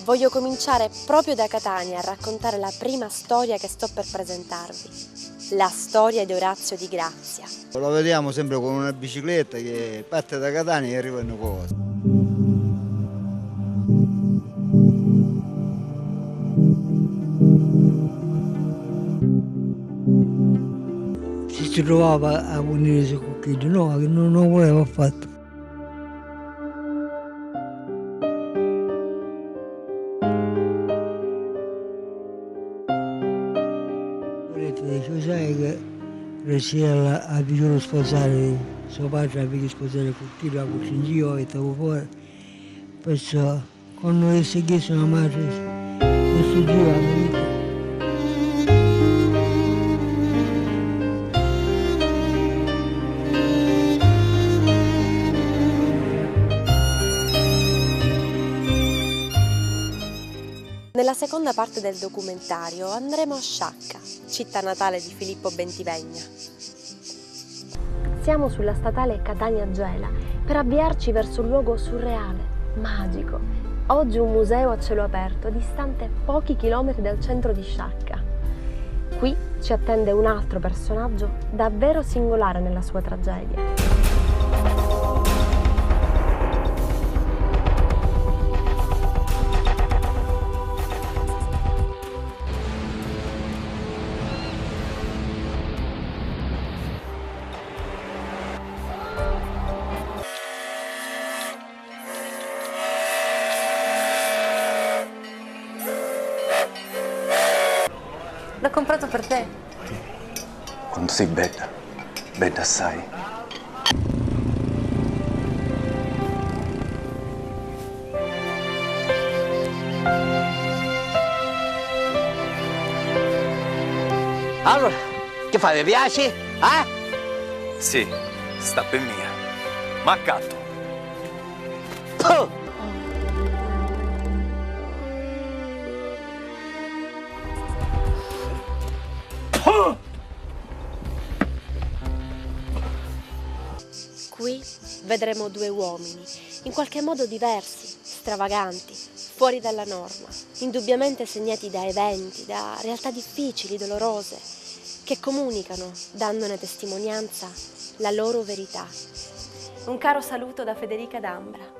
voglio cominciare proprio da Catania a raccontare la prima storia che sto per presentarvi, la storia di Orazio Di Grazia. Lo vediamo sempre con una bicicletta che parte da Catania e arriva in Nucovo. Si trovava a unire i cucchiaini, no, che non lo voleva affatto. Dice, sai che Graziella ha bisogno di sposare, suo padre ha bisogno di sposare il cucchiaino, la cucina, e stavo fuori. Perciò, quando si chiese una madre, questo Dio ha venuto. Nella seconda parte del documentario andremo a Sciacca, città natale di Filippo Bentivegna. Siamo sulla statale Catania-Gela per avviarci verso un luogo surreale, magico. Oggi un museo a cielo aperto, distante pochi chilometri dal centro di Sciacca. Qui ci attende un altro personaggio davvero singolare nella sua tragedia. L'ho comprato per te. Quando sei bella, bella assai. Allora, che fai, mi piace? Eh? Sì, sta per mia. Ma accatto. Puh! Qui vedremo due uomini, in qualche modo diversi, stravaganti, fuori dalla norma, indubbiamente segnati da eventi, da realtà difficili, dolorose, che comunicano, dandone testimonianza, la loro verità. Un caro saluto da Federica D'Ambra.